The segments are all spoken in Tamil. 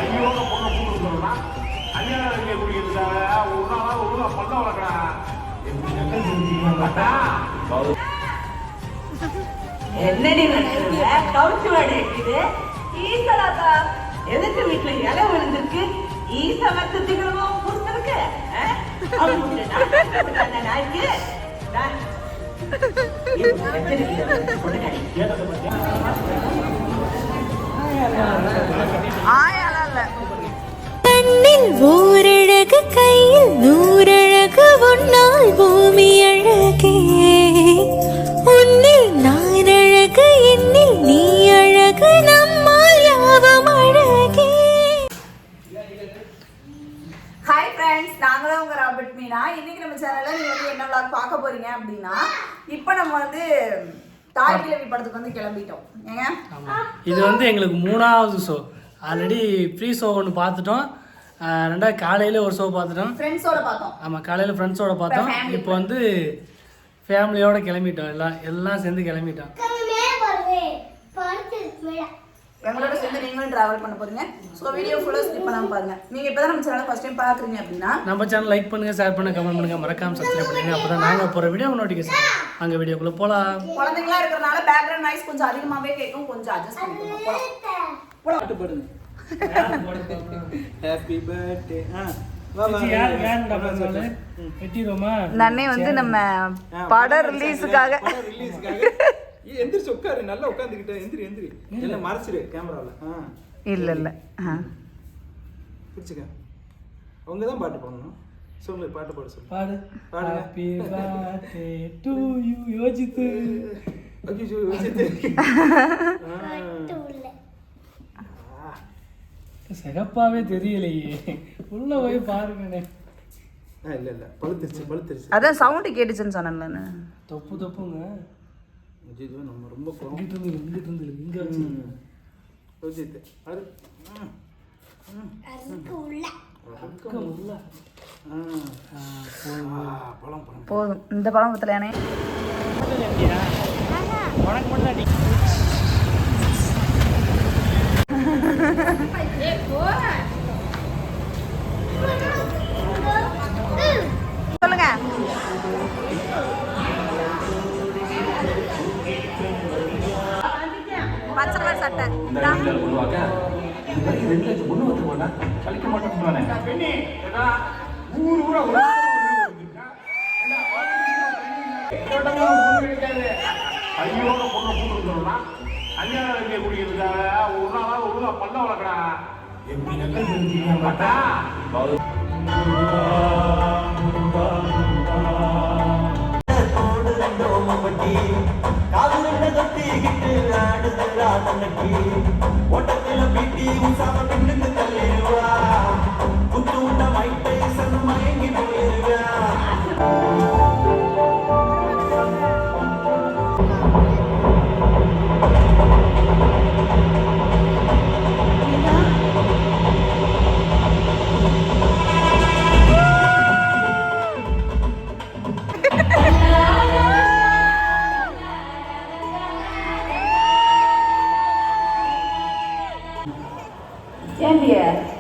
ஐயோட பொண்ணை கூட்டு சொல்லணும்னா அந்நியாரம் வைக்க கூடியிருக்காங்க ஒரு நாளாக ஒழுங்கா பண்ண வளர்க்கடா என்னடி கவுச்சு வாடை இருக்குது ஈசலாத்தா எதுக்கு வீட்டுல இலை விழுந்திருக்கு ஈச வத்து திகழமா புரிஞ்சிருக்கு நாய்க்கு கண்ணில் ஓரழகு கையில் நூறழகு உன்னால் பூமி அழகே உன்னில் நான் அழகு என்னில் நீ அழகு நம்மால் யாவும் அழகே. ஹாய் ஃப்ரெண்ட்ஸ், நாங்களும் உங்க ராபர்ட் மீனா. இன்னைக்கு நம்ம சேனல்ல நீங்க வந்து என்ன vlog பார்க்க போறீங்க அப்படின்னா, இப்போ நம்ம வந்து தாய் கிழவி படத்துக்கு வந்து கிளம்பிட்டோம். ஏங்க இது வந்து எங்களுக்கு 3வது ஷோ. ஆல்ரெடி ப்ரீ ஷோ ஒன்று பார்த்துட்டோம், ரெண்டாவது காலையில் ஒரு ஷோ பார்த்துட்டோம், ஃப்ரெண்ட்ஸோட பார்த்தோம். ஆமாம் காலையில் ஃப்ரெண்ட்ஸோட பார்த்தோம். இப்போ வந்து ஃபேமிலியோட கிளம்பிட்டோம், எல்லாம் சேர்ந்து கிளம்பிட்டோம். எங்களோட சேர்ந்து நீங்களும் டிராவல் பண்ண போறீங்க. ஸோ வீடியோ ஃபுல்லாக ஸ்கிப் பண்ணாமல் பாருங்க. நீங்கள் இப்போ தான் நம்ம சேனலை ஃபஸ்ட் டைம் பார்க்குறீங்க அப்படின்னா நம்ம சேனல் லைக் பண்ணுங்கள், ஷேர் பண்ணுங்கள், கமெண்ட் பண்ணுங்கள், மறக்காமல் சப்ஸ்கிரைப் பண்ணுங்கள். அப்போ தான் நாங்கள் போகிற வீடியோ நோட்டிஃபிகேஷன். அங்கே வீடியோக்குள்ளே போகலாம். குழந்தைங்களா இருக்கிறனால பேக்ரவுண்ட் நாய்ஸ் கொஞ்சம் அதிகமாகவே கேட்கும், கொஞ்சம் அட்ஜஸ்ட் பண்ணிக்கோங்க. போகலாம். Happy birthday. நன்னே வந்து நம்ம படம் ரிலீஸுக்காக எந்திரிச்சு உட்காரு, நல்லா உட்காந்துக்கிட்டேன். எந்திரி இல்லை மறைச்சிரு கேமராவில். இல்லை பிடிச்சிக்க. அவங்க தான் பாட்டு பாடணும். சொல்லு, பாட்டு பாட சொல்லு. பாடு. Happy birthday to you Yojith. ஐயோ யோசித்து சிகப்பாவே தெரியலையே, உள்ள போய் பாருங்கண்ணே. இல்லை பழுத்திருச்சு. அதான் சவுண்டு கேட்டுச்சுன்னு சொன்னேன்ல. தொப்புங்க. இது நம்ம ரொம்ப இங்கிட்டு இருந்து இங்க வச்சு யோசித்து போதும். இந்த பழம் பத்தலையானே. உனக்கு மட்டும் சொல்லுங்க. பச்சை கலர் சட்டை ஐயோட பொண்ணை கூட்டு சொல்லணும்னா அந்நியாரம் வைக்க கூடியிருக்காங்க ஒரு நாளாக ஒழுங்கா பண்ண வளர்க்கடா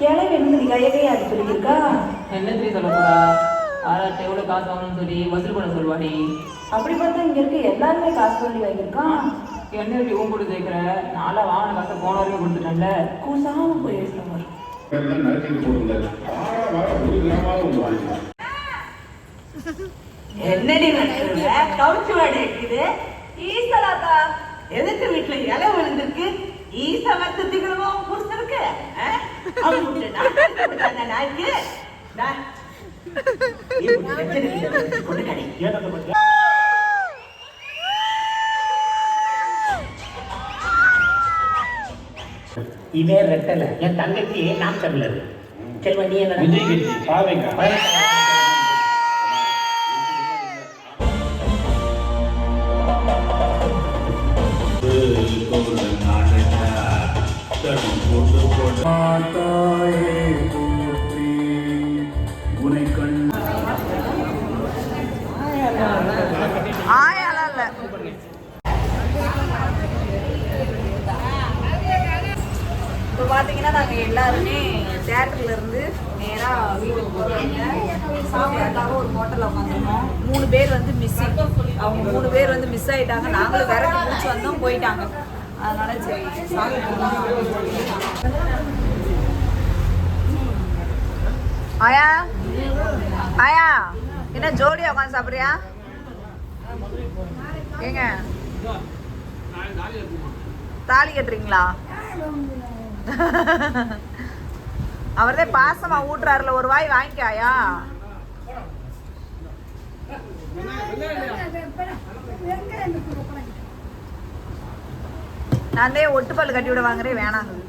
கிளவி வந்து நீ கையவே அது சொல்லியிருக்கா. என்ன சொல்லி சொல்ல போறா? ஆராட்ட எவ்வளோ காசு வாங்கணும்னு சொல்லி வசூல் பண்ண சொல்வாடி. அப்படி பார்த்தா இங்க இருக்க எல்லாருமே காசு சொல்லி வாங்கியிருக்கான். என்ன இப்படி ஊன் போட்டு சேர்க்கிற? நாளா வாங்கின காசை போன வரைக்கும் கொடுத்துட்டேன்ல. கூசாம போய் பேசுறேன். என்னடி கவுச்சு வாடை இருக்குது ஈசலாத்தா எதுக்கு வீட்டுல இலை விழுந்திருக்கு ஈச வத்து திகழமா புரிஞ்சிருக்கு நாய்க்கு இதே ரெட்டல என் தங்கச்சி நாம் தமிழர் செல்வண்டி என்ன இப்போ பார்த்தீங்கன்னா நாங்கள் எல்லாருமே தேட்டர்லேருந்து நேராக வீட்டுக்கு போகிறாங்க. சாப்பிட்றதுக்காக ஒரு ஹோட்டலில் உட்காந்துருந்தோம். 3 பேர் வந்து மிஸ்ஸிங். அவங்க 3 பேர் வந்து மிஸ் ஆகிட்டாங்க. நாங்களும் விரட்டி முடிச்சு வந்தோம், போயிட்டாங்க. அதனால சரி ஆயா ஆயா என்ன ஜோடியா உட்காந்து சாப்பிட்றியா? ஏங்க தாலி கட்டுறீங்களா? அவர்தே பாசமா ஊட்டுறாருல, ஒரு வாய் வாங்கிக்காயா? நான் ஒட்டு பல்லு கட்டி விட வாங்குறேன், வேணாங்குது.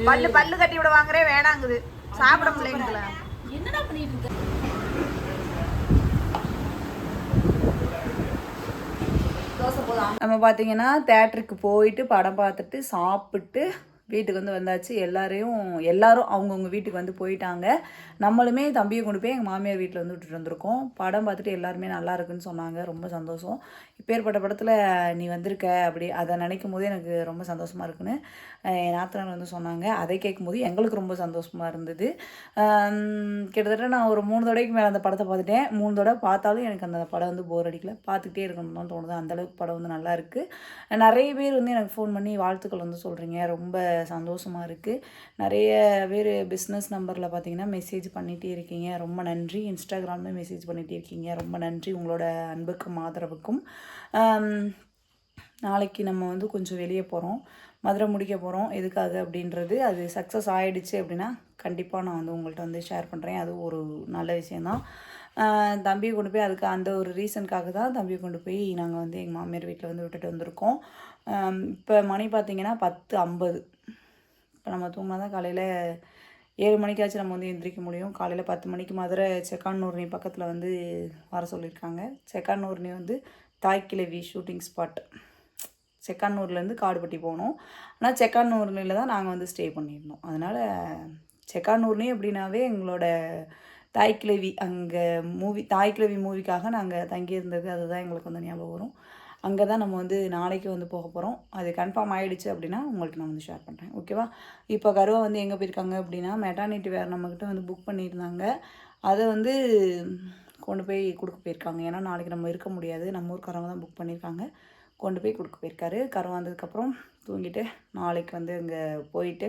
பல்லு கட்டி விட வாங்குறேன், வேணாங்குது. சாப்பிட முடியல. என்னடா பண்ணிட்டு இருக்க? நம்ம பார்த்தீங்கன்னா தேட்டருக்கு போயிட்டு படம் பார்த்துட்டு சாப்பிட்டு வீட்டுக்கு வந்து வந்தாச்சு. எல்லாரும் அவங்கவுங்க வீட்டுக்கு வந்து போயிட்டாங்க. நம்மளுமே தம்பியை கொண்டு போய் எங்கள் மாமியார் வீட்டில் வந்து விட்டுட்டு வந்திருக்கோம். படம் பார்த்துட்டு எல்லாருமே நல்லா இருக்குன்னு சொன்னாங்க. ரொம்ப சந்தோஷம். இப்பேற்பட்ட படத்தில் நீ வந்திருக்க அப்படி அதை நினைக்கும் போது எனக்கு ரொம்ப சந்தோஷமாக இருக்குன்னு என் நாத்தனார் வந்து சொன்னாங்க. அதை கேட்கும்போது எங்களுக்கு ரொம்ப சந்தோஷமாக இருந்தது. கிட்டத்தட்ட நான் ஒரு 3 தடவைக்கு மேலே அந்த படத்தை பார்த்துட்டேன். 3 தடவை பார்த்தாலும் எனக்கு அந்த படம் வந்து போர் அடிக்கல. பார்த்துக்கிட்டே இருக்கணும்னு தான் தோணுது. அந்தளவுக்கு படம் வந்து நல்லா இருக்குது. நிறைய பேர் வந்து எனக்கு ஃபோன் பண்ணி வாழ்த்துக்கள் வந்து சொல்கிறீங்க. ரொம்ப சந்தோஷமாக இருக்குது. நிறைய பேர் பிஸ்னஸ் நம்பரில் பார்த்தீங்கன்னா மெசேஜ் பண்ணிகிட்டே இருக்கீங்க. ரொம்ப நன்றி. இன்ஸ்டாகிராமில் மெசேஜ் பண்ணிகிட்டே இருக்கீங்க. ரொம்ப நன்றி உங்களோட அன்புக்கும் ஆதரவுக்கும். நாளைக்கு நம்ம வந்து கொஞ்சம் வெளியே போகிறோம். மதுரை முடிக்க போகிறோம். எதுக்காக அப்படின்றது அது சக்ஸஸ் ஆகிடுச்சு அப்படின்னா கண்டிப்பாக நான் வந்து உங்கள்கிட்ட வந்து ஷேர் பண்ணுறேன். அது ஒரு நல்ல விஷயந்தான். தம்பியை கொண்டு போய் அதுக்கு அந்த ஒரு ரீசனுக்காக தான் தம்பியை கொண்டு போய் நாங்கள் வந்து எங்கள் மாமியார் வீட்டில் வந்து விட்டுட்டு வந்திருக்கோம். இப்போ மணி பார்த்திங்கன்னா 10:50. இப்போ நம்ம தூங்கினா தான் காலையில் 7 மணிக்காச்சும் நம்ம வந்து எந்திரிக்க முடியும். காலையில் 10 மணிக்கு மதுரை செக்கானூர்னி பக்கத்தில் வந்து வர சொல்லியிருக்காங்க. செக்கானூர்னி வந்து தாய்க்கிழவி ஷூட்டிங் ஸ்பாட். செக்கானூர்லேருந்து காடுபட்டி போகணும். ஆனால் செக்கானூர்னியில் தான் நாங்கள் வந்து ஸ்டே பண்ணியிருந்தோம். அதனால் செக்கானூர்னி அப்படின்னாவே எங்களோட தாய்க்கிழவி அங்கே தாய்க்கிழவி மூவிக்காக நாங்கள் தங்கியிருந்தது. அதுதான் எங்களுக்கு வந்து ஞாபகம் வரும். அங்கே தான் நம்ம வந்து நாளைக்கு வந்து போக போகிறோம். அது கன்ஃபார்ம் ஆகிடுச்சு அப்படின்னா உங்களுக்கு நான் வந்து ஷேர் பண்ணுறேன். ஓகேவா? இப்போ கருவா வந்து எங்கே போயிருக்காங்க அப்படின்னா மெட்டர்னிட்டி வேறு நம்மக்கிட்ட வந்து புக் பண்ணியிருந்தாங்க. அதை வந்து கொண்டு போய் கொடுக்க போயிருக்காங்க. ஏன்னா நாளைக்கு நம்ம இருக்க முடியாது. நம்ம ஊருக்காரங்க தான் புக் பண்ணியிருக்காங்க. கொண்டு போய் கொடுக்க போயிருக்காரு. கருவா வந்ததுக்கப்புறம் தூங்கிட்டு நாளைக்கு வந்து அங்கே போயிட்டு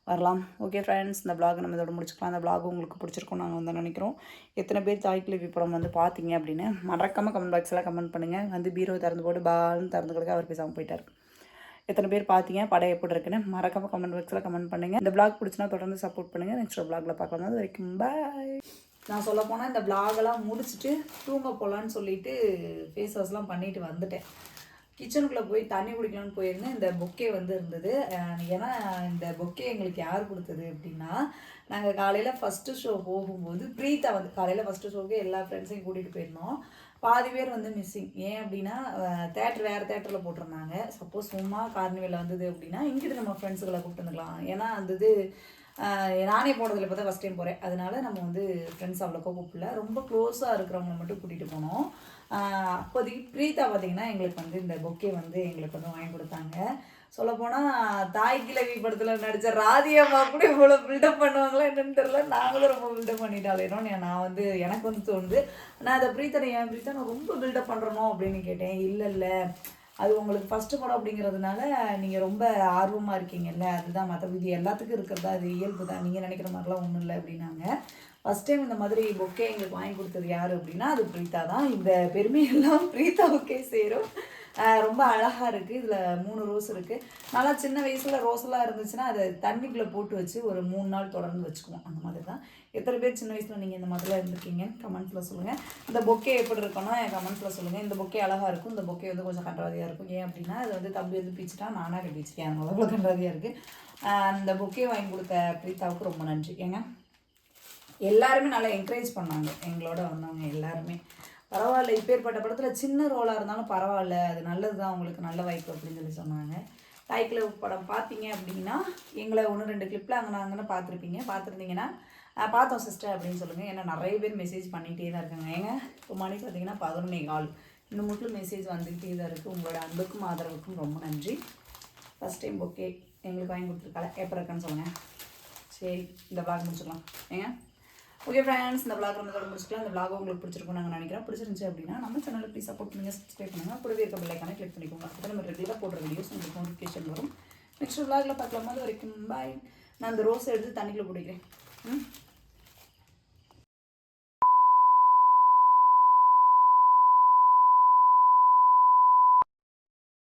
வரலாம். ஓகே ஃப்ரெண்ட்ஸ், இந்த vlog நம்ம இதோட முடிச்சுக்கலாம். அந்த vlog உங்களுக்கு பிடிச்சிருக்கும் நாங்கள் வந்து நினைக்கிறோம். எத்தனை பேர் தாய்க்கிழவி படம் வந்து பார்த்தீங்க அப்படின்னு மறக்காமல் கமெண்ட் பாக்ஸில் கமெண்ட் பண்ணுங்கள். வந்து பீரோ திறந்து போட்டு பால்னு திறந்து கொடுக்க அவர் பேசாமல் போயிட்டார். எத்தனை பேர் பார்த்தீங்க, படம் எப்படி இருக்குன்னு மறக்காமல் கமெண்ட் பாக்ஸில் கமெண்ட் பண்ணுங்கள். இந்த vlog பிடிச்சினா தொடர்ந்து சப்போர்ட் பண்ணுங்கள். நெக்ஸ்ட் vlogல பார்க்கலாம். அது வரைக்கும் பாய். நான் சொல்ல போனால் இந்த vlogலாம் முடிச்சுட்டு தூங்க போகலான்னு சொல்லிட்டு ஃபேஸ் வாஷ்லாம் பண்ணிட்டு வந்துட்டேன். கிச்சனுக்குள்ளே போய் தண்ணி குடிக்கலான்னு போயிருந்தேன். இந்த பொக்கே வந்து இருந்தது. ஏன்னா இந்த பொக்கே எங்களுக்கு யார் கொடுத்தது அப்படின்னா, நாங்கள் காலையில் ஃபஸ்ட்டு ஷோ போகும்போது பிரீத்தா வந்து காலையில் ஃபஸ்ட்டு ஷோவுக்கு எல்லா ஃப்ரெண்ட்ஸையும் கூட்டிகிட்டு போயிருந்தோம். பாதி பேர் வந்து மிஸ்ஸிங். ஏன் அப்படின்னா வேறு தேட்டரில் போட்டிருந்தாங்க. சப்போஸ் சும்மா கார்னிவலில் வந்தது அப்படின்னா இங்கிட்டு நம்ம ஃப்ரெண்ட்ஸுகளை கூப்பிட்டு வந்துக்கலாம். ஏன்னா அந்த இது நானே போனதில் இப்போ தான் ஃபஸ்ட் டைம் போகிறேன். அதனால நம்ம வந்து ஃப்ரெண்ட்ஸ் அவ்வளோக்கா கூப்பிடல. ரொம்ப க்ளோஸாக இருக்கிறவங்க மட்டும் கூட்டிகிட்டு போனோம். அப்போதைக்கு பிரீத்தா பார்த்திங்கன்னா எங்களுக்கு வந்து இந்த பொக்கே வந்து எங்களுக்கு வந்து வாங்கி கொடுத்தாங்க. சொல்லப்போனால் தாய்க்கிழவி படத்தில் நடித்த ராதியம்மா கூட இவ்வளோ பில்டப் பண்ணுவாங்களா என்னன்னு தெரியல. நாங்களும் ரொம்ப பில்டப் பண்ணிட்டாலேனோன்னு நான் வந்து எனக்கு வந்து தோணுது. நான் அதை பிரீத்தா நான் ரொம்ப பில்டப் பண்ணுறனோ அப்படின்னு கேட்டேன். இல்லை அது உங்களுக்கு ஃபஸ்ட்டு படம் அப்படிங்கிறதுனால நீங்கள் ரொம்ப ஆர்வமாக இருக்கீங்கல்ல, அதுதான். மற்ற விதி எல்லாத்துக்கும் இருக்கிறதா, அது இயல்பு தான், நீங்கள் நினைக்கிற மாதிரிலாம் ஒன்றும் இல்லை அப்படின்னாங்க. ஃபஸ்ட் டைம் இந்த மாதிரி பொக்கே எங்களுக்கு வாங்கி கொடுத்தது யார் அப்படின்னா அது பிரீத்தா தான். இந்த பெருமையெல்லாம் பிரீத்தாவுக்கே சேரும். ரொம்ப அழகாக இருக்குது. இதில் 3 ரோஸ் இருக்குது. நல்லா சின்ன வயசில் ரோஸெல்லாம் இருந்துச்சுன்னா அதை தண்ணிக்குள்ளே போட்டு வச்சு ஒரு 3 நாள் தொடர்ந்து வச்சுக்குவோம். அந்த மாதிரி தான். எத்தனை பேர் சின்ன வயசில் நீங்கள் இந்த மாதிரிலாம் இருந்திருக்கீங்க கமெண்ட்ஸில் சொல்லுங்கள். இந்த பொக்கே எப்படி இருக்குன்னா கமெண்ட்ஸில் சொல்லுங்கள். இந்த பொக்கே அழகாக இருக்கும். இந்த பொக்கே வந்து கொஞ்சம் கன்றாதியாக இருக்கும். ஏன் அப்படின்னா அது வந்து தம்பி வந்து பிச்சுட்டா நானாக கட்டி வச்சுருக்கேன். அதனால அவ்வளோ கன்றாதியாக இருக்குது. அந்த பொக்கே வாங்கி கொடுத்த பிரீத்தாவுக்கு ரொம்ப நன்றி. ஏங்க எல்லாருமே நல்லா என்கரேஜ் பண்ணாங்க. எங்களோட வந்தவங்க எல்லாருமே பரவாயில்ல, இப்பேற்பட்ட படத்தில் சின்ன ரோலாக இருந்தாலும் பரவாயில்ல, அது நல்லது தான், உங்களுக்கு நல்ல வாய்ப்பு அப்படின்னு சொல்லி சொன்னாங்க. தாய்க்கிழவி படம் பார்த்தீங்க அப்படின்னா எங்களை 1-2 கிளிப்பில் அங்கே பார்த்துருந்தீங்கன்னா பார்த்தோம் சிஸ்டர் அப்படின்னு சொல்லுங்கள். ஏன்னா நிறைய பேர் மெசேஜ் பண்ணிகிட்டே தான் இருக்காங்க. ஏங்க இப்போ மணி பார்த்தீங்கன்னா 11:15. இன்னும் மட்டும் மெசேஜ் வந்துக்கிட்டே தான் இருக்குது. உங்களோட அன்புக்கும் ஆதரவுக்கும் ரொம்ப நன்றி. ஃபஸ்ட் டைம் ஓகே எங்களுக்கு வாங்கி கொடுத்துருக்கால எப்படி இருக்குன்னு சொல்லுங்கள். சரி இந்த vlog முடிச்சுக்கலாம் ஏங்க. ஓகே ஃப்ரெண்ட்ஸ், இந்த vlog நம்ம இதோட முடிச்சுக்கலாம். இந்த vlog உங்களுக்கு பிடிச்சிருக்கும்னு நாங்கள் நினைக்கிறேன். பிடிச்சிருந்துச்சு அப்படின்னா நம்ம சேனலை ப்ளீஸ் சப்போர்ட் பண்ணுங்கள், சப்ஸ்கிரைப் பண்ணுங்கள், கூடவே இருக்க பெல் ஐக்கானை கிளிக் பண்ணிக்கோங்க. அப்போ நம்ம ரெகுலராக போடுற வீடியோஸ் உங்களுக்கு நோட்டிஃபிகேஷன் வரும். நெக்ஸ்ட் vlogல பார்க்கலாம். அது வரைக்கும் பாய். நான் இந்த ரோஸ் எடுத்து தண்ணிக்குள்ளே பிடிக்கிறேன்.